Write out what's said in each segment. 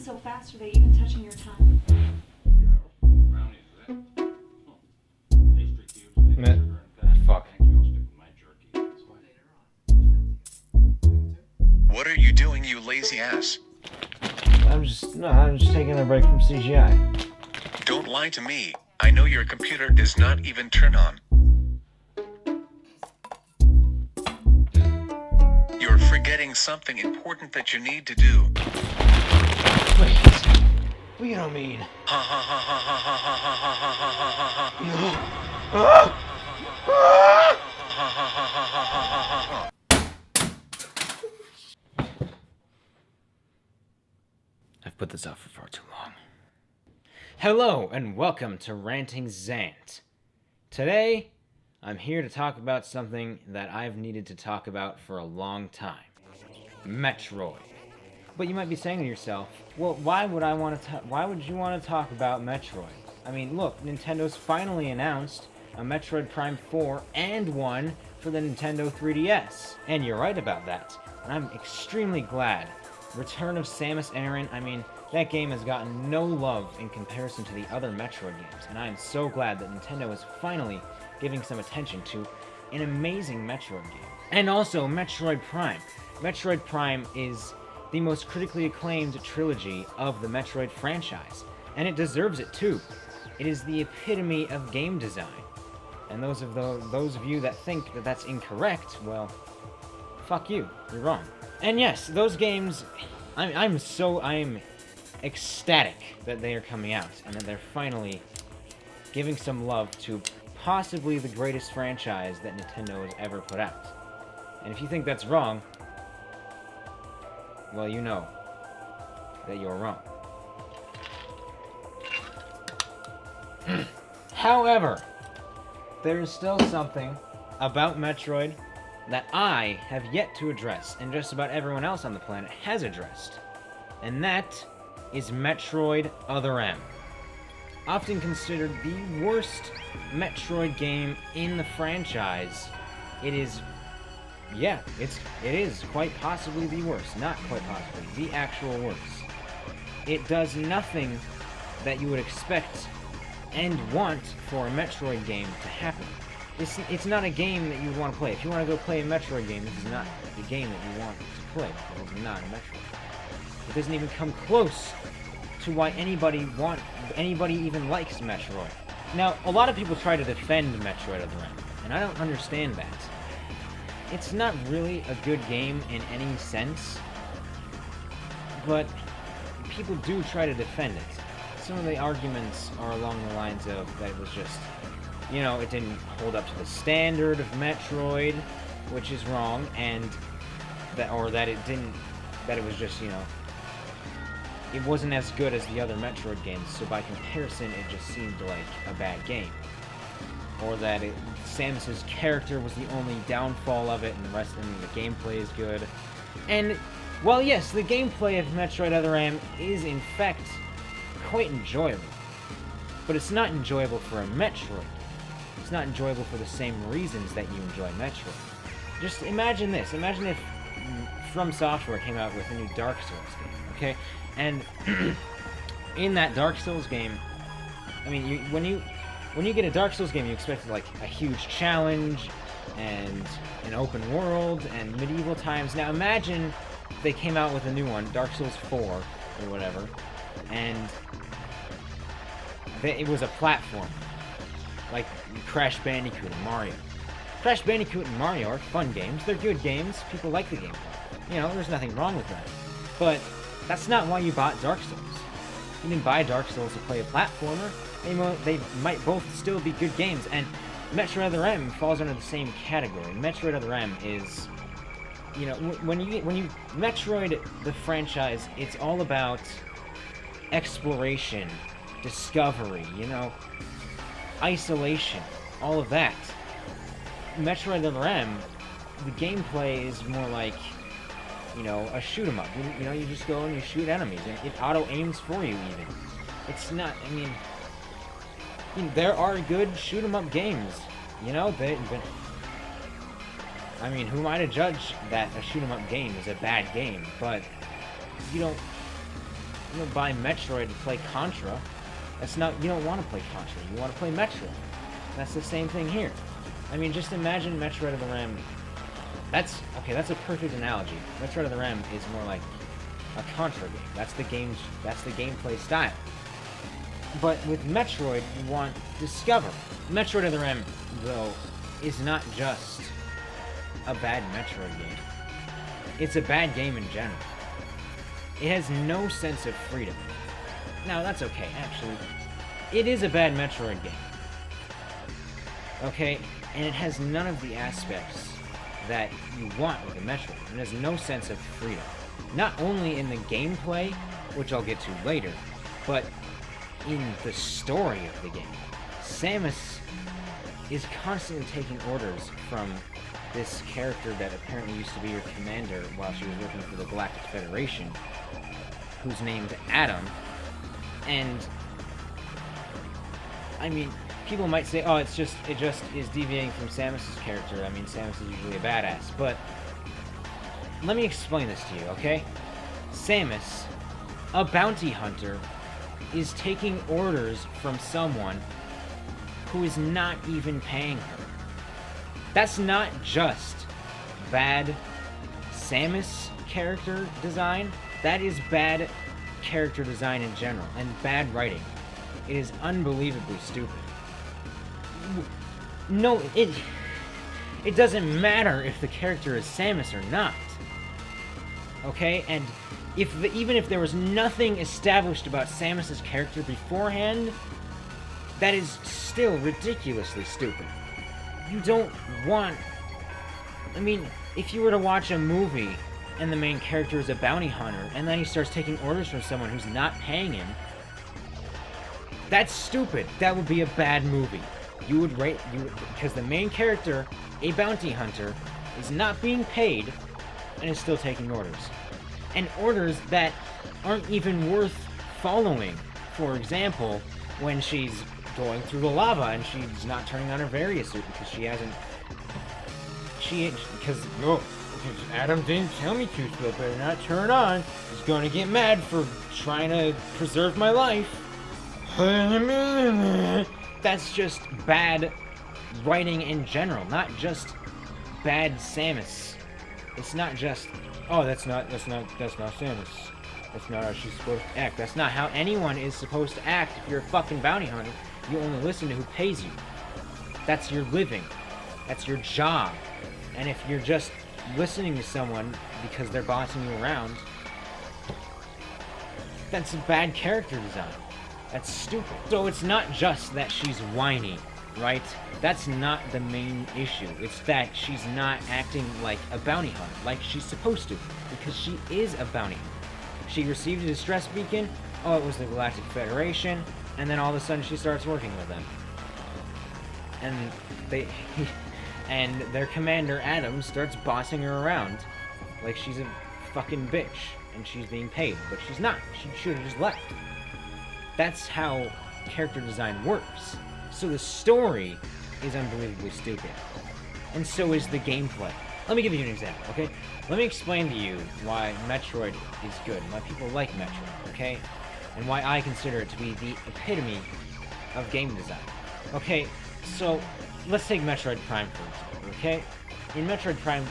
so fast are they even touching your tongue? Fuck. What are you doing, you lazy ass? I'm just taking a break from CGI. Don't lie to me. I know your computer does not even turn on. You're forgetting something important that you need to do. Wait. Well, you don't mean. I've put this off for far too long. Hello, and welcome to Ranting Zant. Today, I'm here to talk about something that I've needed to talk about for a long time. Metroid. But you might be saying to yourself, well, why would you want to talk about Metroid? I mean, look, Nintendo's finally announced a Metroid Prime 4 and 1 for the Nintendo 3DS. And you're right about that. And I'm extremely glad. Return of Samus Aran, I mean, that game has gotten no love in comparison to the other Metroid games. And I am so glad that Nintendo is finally giving some attention to an amazing Metroid game. And also, Metroid Prime. Metroid Prime is the most critically acclaimed trilogy of the Metroid franchise, and it deserves it too. It is the epitome of game design. And those of you that think that that's incorrect, well, fuck you. You're wrong. And yes, those games, I'm ecstatic that they are coming out and that they're finally giving some love to possibly the greatest franchise that Nintendo has ever put out. And if you think that's wrong, well, you know that you're wrong. However, there is still something about Metroid that I have yet to address, and just about everyone else on the planet has addressed. And that is Metroid Other M. Often considered the worst Metroid game in the franchise, it is quite possibly the worst. Not quite possibly, the actual worst. It does nothing that you would expect and want for a Metroid game to happen. It's not a game that you would want to play. If you want to go play a Metroid game, this is not the game that you want to play. It is not a Metroid. It doesn't even come close to why anybody even likes Metroid. Now, a lot of people try to defend Metroid Other M, and I don't understand that. It's not really a good game in any sense, but people do try to defend it. Some of the arguments are along the lines of that it was just, it didn't hold up to the standard of Metroid, which is wrong, and that it was just, it wasn't as good as the other Metroid games, so by comparison, it just seemed like a bad game. Or that Samus's character was the only downfall of it, and the rest of the gameplay is good. And, well, yes, the gameplay of Metroid Other M is, in fact, quite enjoyable. But it's not enjoyable for a Metroid. It's not enjoyable for the same reasons that you enjoy Metroid. Just imagine this. Imagine if From Software came out with a new Dark Souls game, okay? And in that Dark Souls game, I mean, when you get a Dark Souls game, you expect like a huge challenge and an open world and medieval times. Now imagine they came out with a new one, Dark Souls 4 or whatever, and it was a platform like Crash Bandicoot and Mario. Crash Bandicoot and Mario are fun games. They're good games. People like the gameplay. There's nothing wrong with that. But that's not why you bought Dark Souls. You didn't buy Dark Souls to play a platformer. They might both still be good games, and Metroid Other M falls under the same category. Metroid Other M is, when you Metroid the franchise, it's all about exploration, discovery, isolation, all of that. Metroid Other M, the gameplay is more like, a shoot 'em up. You just go and you shoot enemies, and it auto aims for you even. It's not, there are good shoot 'em up games, who am I to judge that a shoot 'em up game is a bad game? But you don't buy Metroid to play Contra. That's not, you don't want to play Contra, you want to play Metroid. That's the same thing here. I mean, just imagine Metroid of the Ram. That's a perfect analogy. Metroid of the Ram is more like a Contra game. That's the gameplay style. But with Metroid, you want Discover. Metroid of the Ram, though, is not just a bad Metroid game. It's a bad game in general. It has no sense of freedom. Now, that's okay, actually. It is a bad Metroid game. Okay? And it has none of the aspects that you want with a Metroid. It has no sense of freedom. Not only in the gameplay, which I'll get to later, but in the story of the game. Samus is constantly taking orders from this character that apparently used to be your commander while she was working for the Galactic Federation, who's named Adam. And I mean, people might say, oh, it just is deviating from Samus's character. I mean, Samus is usually a badass, but let me explain this to you, okay? Samus, a bounty hunter, is taking orders from someone who is not even paying her. That's not just bad Samus character design. That is bad character design in general, and bad writing. It is unbelievably stupid. No, it doesn't matter if the character is Samus or not. Okay? And even if there was nothing established about Samus's character beforehand, that is still ridiculously stupid. You don't want... I mean, if you were to watch a movie and the main character is a bounty hunter, and then he starts taking orders from someone who's not paying him, that's stupid. That would be a bad movie. Because the main character, a bounty hunter, is not being paid and is still taking orders. And orders that aren't even worth following. For example, when she's going through the lava and she's not turning on her various suit because she hasn't... Because Adam didn't tell me to, so I better not turn on. He's going to get mad for trying to preserve my life. That's just bad writing in general, not just bad Samus. It's not just, oh, that's not Samus. That's not how she's supposed to act. That's not how anyone is supposed to act if you're a fucking bounty hunter. You only listen to who pays you. That's your living. That's your job. And if you're just listening to someone because they're bossing you around, that's a bad character design. That's stupid. So it's not just that she's whiny, right? That's not the main issue. It's that she's not acting like a bounty hunter, like she's supposed to, because she is a bounty hunter. She received a distress beacon, oh, it was the Galactic Federation, and then all of a sudden she starts working with them. And and their commander, Adam, starts bossing her around like she's a fucking bitch, and she's being paid, but she's not. She should have just left. That's how character design works. So the story is unbelievably stupid. And so is the gameplay. Let me give you an example, okay? Let me explain to you why Metroid is good, and why people like Metroid, okay? And why I consider it to be the epitome of game design. Okay, so let's take Metroid Prime for example, okay? In Metroid Prime,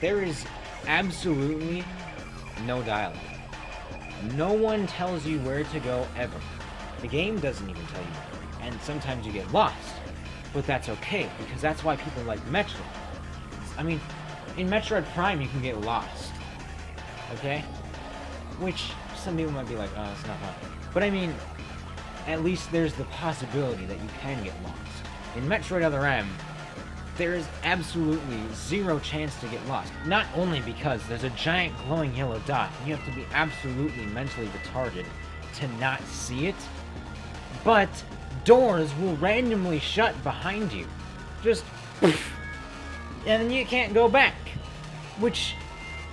there is absolutely no dialogue. No one tells you where to go ever. The game doesn't even tell you, and sometimes you get lost. But that's okay, because that's why people like Metroid. I mean, in Metroid Prime you can get lost, okay? Which some people might be like, oh, that's not fun. But I mean, at least there's the possibility that you can get lost. In Metroid Other M, there is absolutely zero chance to get lost. Not only because there's a giant glowing yellow dot, and you have to be absolutely mentally retarded to not see it, but doors will randomly shut behind you. Just poof, and then you can't go back, which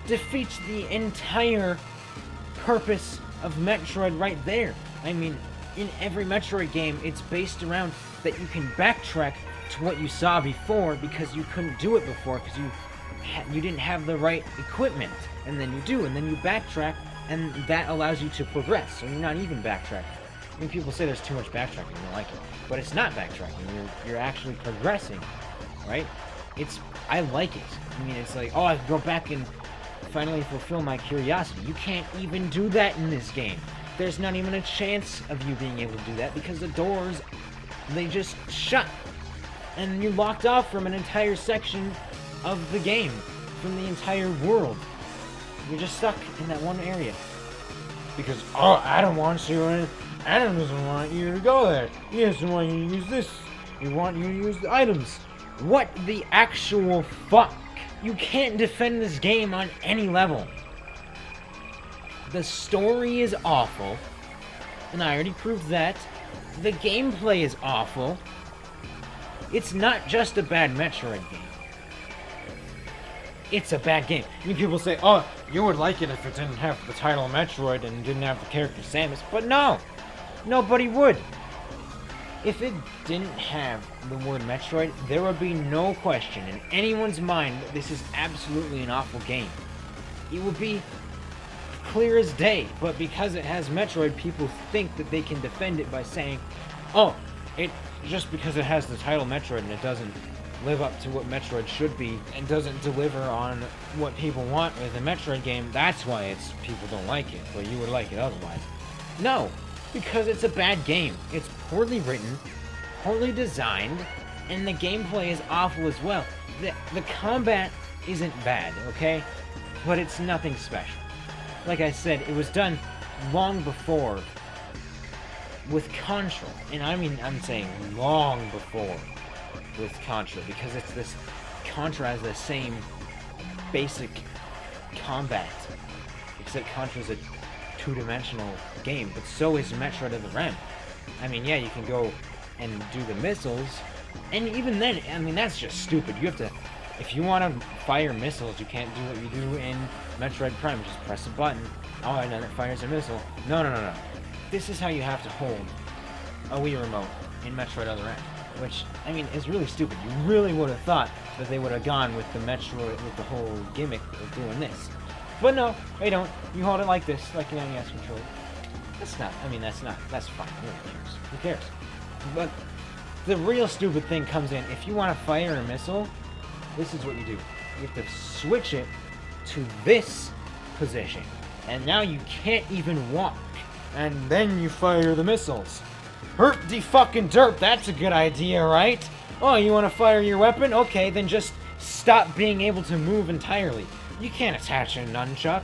defeats the entire purpose of Metroid right there. I mean, in every Metroid game, it's based around that you can backtrack to what you saw before because you couldn't do it before because you didn't have the right equipment, and then you do, and then you backtrack and that allows you to progress, so you're not even backtracking. I mean, people say there's too much backtracking, I don't like it, but it's not backtracking, you're actually progressing, right? I like it. I mean, it's like, oh, I can go back and finally fulfill my curiosity. You can't even do that in this game. There's not even a chance of you being able to do that because the doors, they just shut. And you're locked off from an entire section of the game, from the entire world. You're just stuck in that one area. Because, oh, Adam wants you, and Adam doesn't want you to go there. He doesn't want you to use this. He wants you to use the items. What the actual fuck? You can't defend this game on any level. The story is awful, and I already proved that. The gameplay is awful. It's not just a bad Metroid game. It's a bad game. I mean, people say, oh, you would like it if it didn't have the title Metroid and didn't have the character Samus. But no! Nobody would. If it didn't have the word Metroid, there would be no question in anyone's mind that this is absolutely an awful game. It would be clear as day, but because it has Metroid, people think that they can defend it by saying, oh, it just because it has the title Metroid and it doesn't live up to what Metroid should be and doesn't deliver on what people want with a Metroid game, that's why people don't like it, but you would like it otherwise. No, because it's a bad game. It's poorly written, poorly designed, and the gameplay is awful as well. The combat isn't bad, okay? But it's nothing special. Like I said, it was done long before with Contra. And I mean, I'm saying long before with Contra, because it's this Contra has the same basic combat, except Contra's a two-dimensional game, but so is Metroid Other M. I mean, yeah, you can go and do the missiles, and even then, I mean, that's just stupid. You have to, if you want to fire missiles, you can't do what you do in Metroid Prime, just press a button. Oh, and then it fires a missile. No. This is how you have to hold a Wii remote in Metroid Other M, which, I mean, is really stupid. You really would have thought that they would have gone with the Metroid, with the whole gimmick of doing this. But no, they don't. You hold it like this, like an NES controller. That's fine. Who cares? But the real stupid thing comes in. If you want to fire a missile, this is what you do. You have to switch it to this position. And now you can't even walk. And then you fire the missiles. Hurt the fucking derp, that's a good idea, right? Oh, you want to fire your weapon? Okay, then just stop being able to move entirely. You can't attach a nunchuck.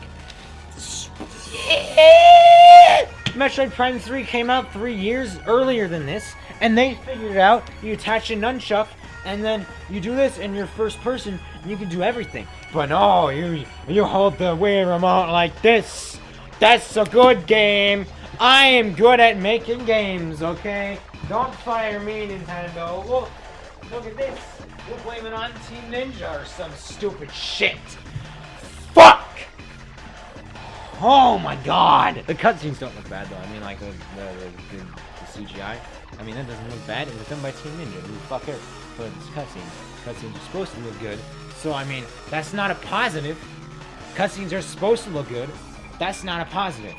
Metroid Prime 3 came out 3 years earlier than this, and they figured it out. You attach a nunchuck, and then you do this in your first person, and you can do everything. But no, you hold the Wii remote like this. That's a good game. I am good at making games, okay? Don't fire me, Nintendo. Look at this. You're blaming on Team Ninja or some stupid shit. Fuck! Oh my god! The cutscenes don't look bad though. I mean, like the CGI. I mean, that doesn't look bad. It was done by Team Ninja. Who the fuck cares? But it's cutscenes. Cutscenes are supposed to look good. So I mean, that's not a positive. Cutscenes are supposed to look good. That's not a positive.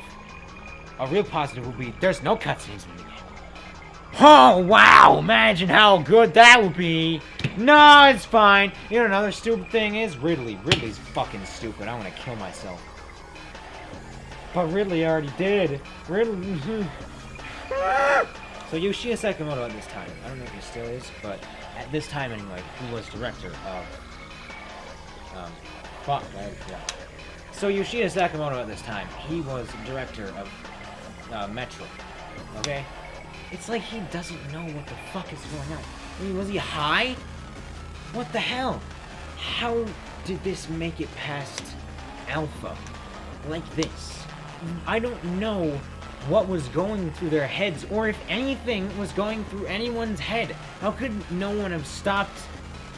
A real positive would be there's no cutscenes in the game. Oh wow! Imagine how good that would be. No, it's fine. You know another stupid thing is Ridley. Ridley's fucking stupid. I want to kill myself. But Ridley already did. Ridley. So Yoshida Sakamoto at this time, I don't know if he still is, but at this time anyway, he was director of. Fuck, I already forgot. So Yoshida Sakamoto at this time, he was director of Metro. Okay? It's like he doesn't know what the fuck is going on. I mean, was he high? What the hell? How did this make it past Alpha? Like this? I don't know what was going through their heads, or if anything was going through anyone's head. How could no one have stopped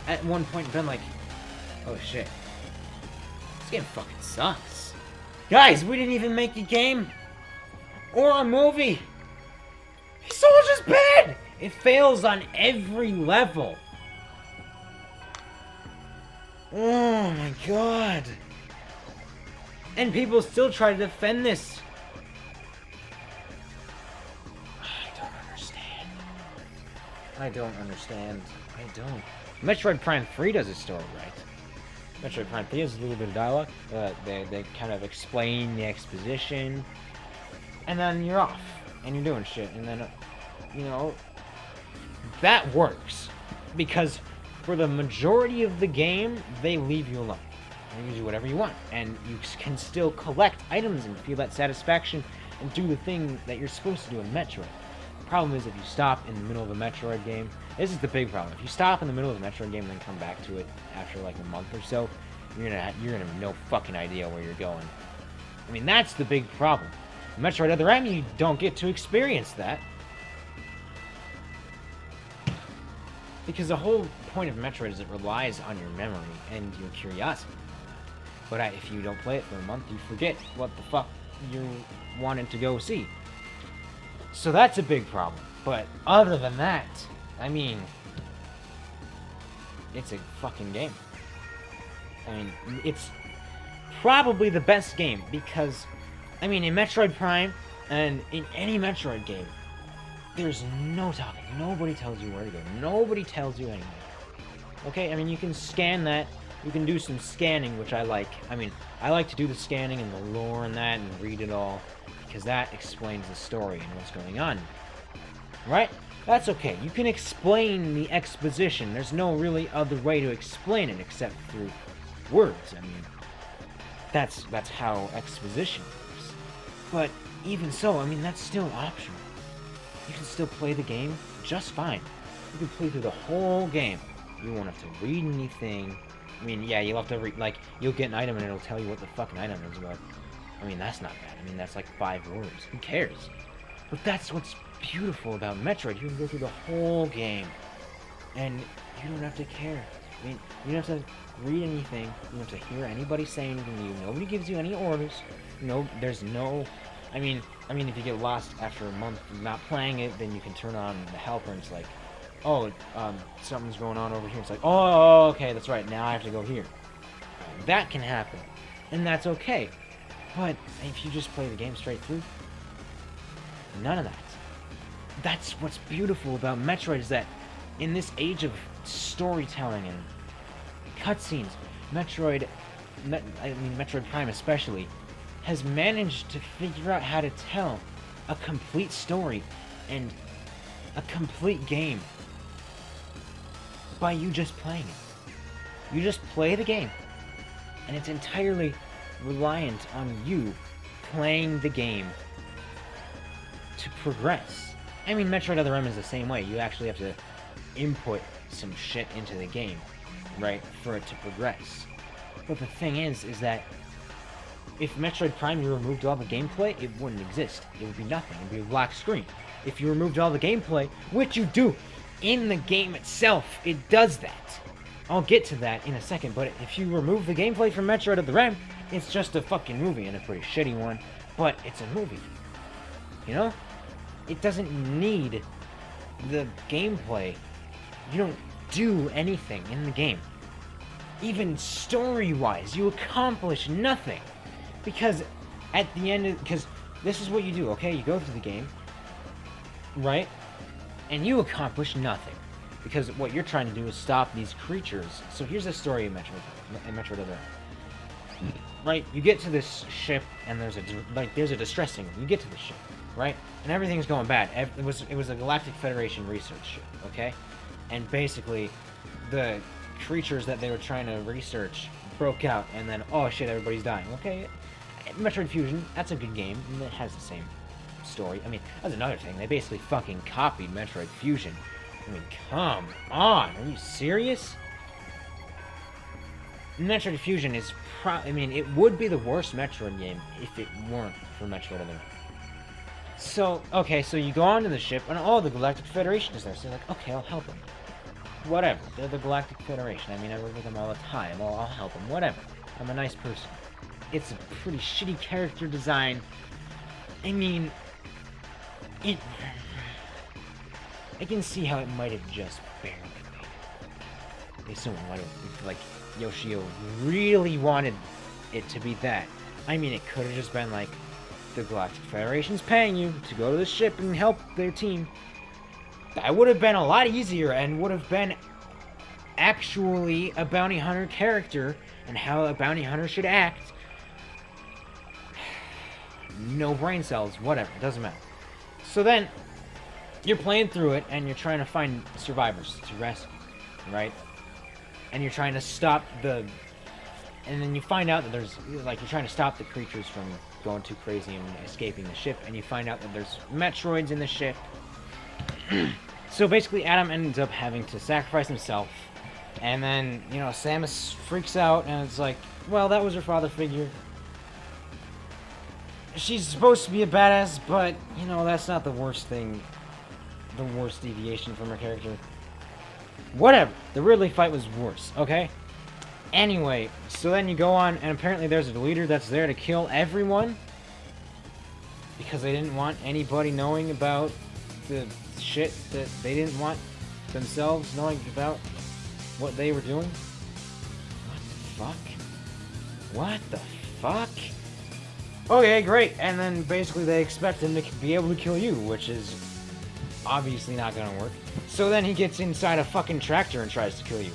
at one point and been like, oh shit, this game fucking sucks. Guys, we didn't even make a game or a movie. It's all just bad. It fails on every level. Oh my god. And people still try to defend this. I don't understand. I don't. Metroid Prime 3 does its story right. Metroid Prime 3 has a little bit of dialogue. They kind of explain the exposition. And then you're off. And you're doing shit. And then, you know, that works. Because for the majority of the game, they leave you alone. And you do whatever you want. And you can still collect items and feel that satisfaction and do the thing that you're supposed to do in Metroid. The problem is if you stop in the middle of a Metroid game, this is the big problem. If you stop in the middle of a Metroid game and then come back to it after like a month or so, you're gonna have no fucking idea where you're going. I mean, that's the big problem. In Metroid Other M, you don't get to experience that. Because the whole point of Metroid is it relies on your memory and your curiosity. But if you don't play it for a month, you forget what the fuck you wanted to go see. So that's a big problem. But other than that, I mean, it's a fucking game. I mean, it's probably the best game because, I mean, in Metroid Prime and in any Metroid game, there's no talking. Nobody tells you where to go. Nobody tells you anything. Okay? I mean, you can scan that. You can do some scanning, which I like. I mean, I like to do the scanning and the lore and that and read it all because that explains the story and what's going on. Right? That's okay. You can explain the exposition. There's no really other way to explain it except through words. I mean, that's how exposition works. But even so, I mean, that's still optional. You can still play the game just fine. You can play through the whole game. You won't have to read anything. I mean, yeah, you'll have to read, like, you'll get an item and it'll tell you what the fucking item is, but, I mean, that's not bad. I mean, that's like 5 words. Who cares? But that's what's beautiful about Metroid. You can go through the whole game, and you don't have to care. I mean, you don't have to read anything. You don't have to hear anybody say anything to you. Nobody gives you any orders. No, there's no... I mean, if you get lost after a month of not playing it, then you can turn on the helper and it's like, oh, something's going on over here. It's like, oh, okay, that's right, now I have to go here. That can happen, and that's okay. But if you just play the game straight through, none of that. That's what's beautiful about Metroid, is that in this age of storytelling and cutscenes, Metroid Prime especially, has managed to figure out how to tell a complete story and a complete game by you just playing it. You just play the game, and it's entirely reliant on you playing the game to progress. I mean, Metroid Other M is the same way. You actually have to input some shit into the game, right, for it to progress. But the thing is that if Metroid Prime, you removed all the gameplay, it wouldn't exist. It would be nothing. It would be a black screen. If you removed all the gameplay, which you do in the game itself, it does that. I'll get to that in a second, but if you remove the gameplay from Metroid Other M, it's just a fucking movie, and a pretty shitty one, but it's a movie. You know? It doesn't need the gameplay. You don't do anything in the game. Even story-wise, you accomplish nothing. Because at the end of... Because this is what you do, okay? You go through the game, right? And you accomplish nothing. Because what you're trying to do is stop these creatures. So here's the story of Metroid Other M. Right? You get to this ship, and there's a distress signal. You get to the ship, right? And everything's going bad. It was a Galactic Federation research ship, okay? And basically, the creatures that they were trying to research broke out, and then, oh shit, everybody's dying. Okay, Metroid Fusion, that's a good game. It has the same story. I mean, that's another thing. They basically fucking copied Metroid Fusion. I mean, come on. Are you serious? Metroid Fusion is I mean, it would be the worst Metroid game if it weren't for Metroid Other M. So, okay, so you go onto the ship, and oh, the Galactic Federation is there. So you're like, okay, I'll help them. Whatever. They're the Galactic Federation. I mean, I work with them all the time. I'll help them. Whatever. I'm a nice person. It's a pretty shitty character design. I mean, I can see how it might have just barely made it. If someone might have, like, Yoshio really wanted it to be that. I mean, it could have just been like, the Galactic Federation's paying you to go to the ship and help their team. That would have been a lot easier and would have been actually a bounty hunter character and how a bounty hunter should act. No brain cells, whatever, it doesn't matter. So then, you're playing through it and you're trying to find survivors to rescue, right? And you're trying to stop the... And then you find out that there's... Like, you're trying to stop the creatures from going too crazy and escaping the ship. And you find out that there's Metroids in the ship. So basically, Adam ends up having to sacrifice himself. And then, you know, Samus freaks out and it's like, well, that was her father figure. She's supposed to be a badass, but, you know, that's not the worst thing. The worst deviation from her character. Whatever. The Ridley fight was worse, okay? Anyway, so then you go on, and apparently there's a leader that's there to kill everyone. Because they didn't want anybody knowing about the shit that they didn't want themselves knowing about what they were doing. What the fuck? What the fuck? Okay, great. And then basically they expect him to be able to kill you, which is obviously not gonna work. So then he gets inside a fucking tractor and tries to kill you.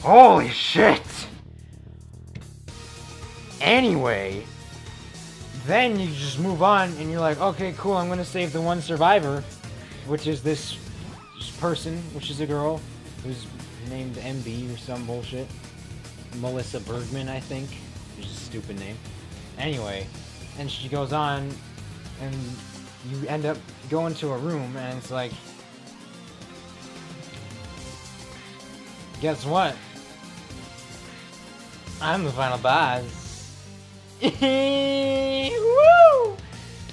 Holy shit! Anyway, then you just move on and you're like, okay, cool, I'm gonna save the one survivor, which is this person, which is a girl, who's named MB or some bullshit. Melissa Bergman, I think. Which is a stupid name. Anyway, and she goes on, and you end up going to a room, and it's like, guess what? I'm the final boss. Woo!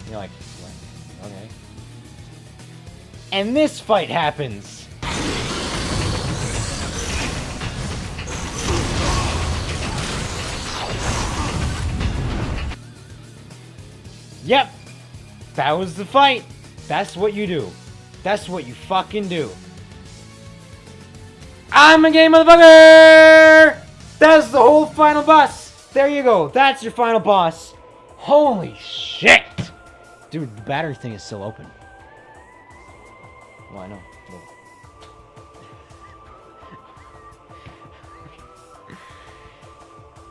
You're like, what? Okay. And this fight happens. Yep, that was the fight. That's what you do. That's what you fucking do. I'm a gay motherfucker! That's the whole final boss. There you go. That's your final boss. Holy shit! Dude, the battery thing is still open. Well, I know.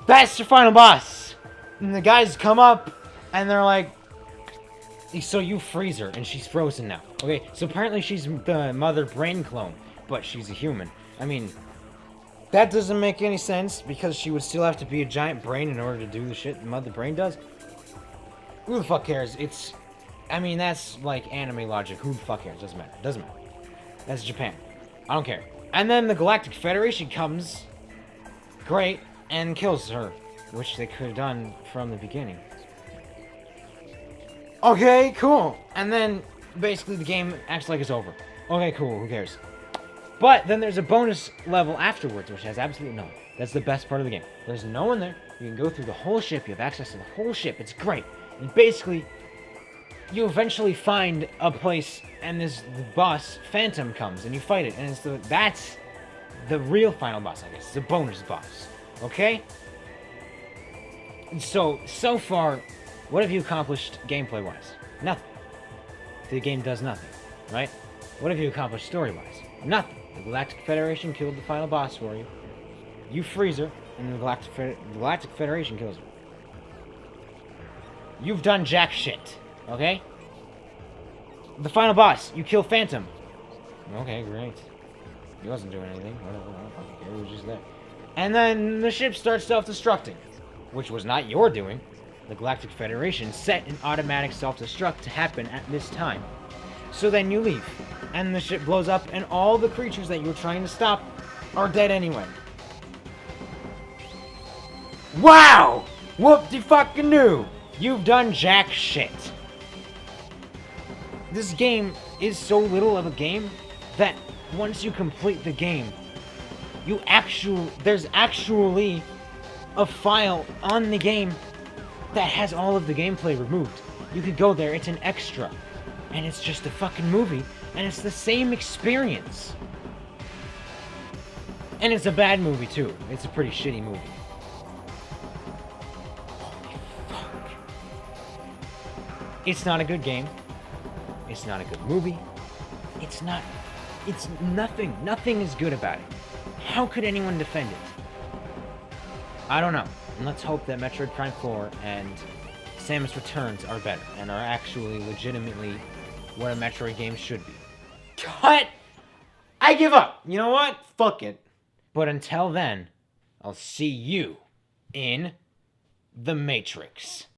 That's your final boss. And the guys come up and they're like, so you freeze her, and she's frozen now. Okay, so apparently she's the mother brain clone, but she's a human. I mean, that doesn't make any sense, because she would still have to be a giant brain in order to do the shit the mother brain does. Who the fuck cares? I mean, that's like anime logic. Who the fuck cares? Doesn't matter. Doesn't matter. That's Japan. I don't care. And then the Galactic Federation comes, great, and kills her, which they could have done from the beginning. Okay, cool. And then, basically, the game acts like it's over. Okay, cool, who cares? But then there's a bonus level afterwards, which has absolutely no one. That's the best part of the game. There's no one there. You can go through the whole ship. You have access to the whole ship. It's great. And basically, you eventually find a place, and the boss, Phantom, comes, and you fight it. And that's the real final boss, I guess. It's a bonus boss. Okay? And so far, what have you accomplished gameplay-wise? Nothing. The game does nothing, right? What have you accomplished story-wise? Nothing. The Galactic Federation killed the final boss for you. You freeze her, and the Galactic Federation kills her. You've done jack shit, okay? The final boss, you kill Phantom. Okay, great. He wasn't doing anything. Whatever, I don't fucking care. He was just there. And then the ship starts self-destructing, which was not your doing. The Galactic Federation set an automatic self-destruct to happen at this time. So then you leave, and the ship blows up, and all the creatures that you were trying to stop are dead anyway. Wow! Whoop-de-fucking-doo! You've done jack shit. This game is so little of a game that once you complete the game, there's actually a file on the game that has all of the gameplay removed. You could go there, it's an extra. And it's just a fucking movie, and it's the same experience. And it's a bad movie, too. It's a pretty shitty movie. Holy fuck. It's not a good game. It's not a good movie. It's nothing. Nothing is good about it. How could anyone defend it? I don't know. And let's hope that Metroid Prime 4 and Samus Returns are better and are actually legitimately what a Metroid game should be. Cut! I give up! You know what? Fuck it. But until then, I'll see you in the Matrix.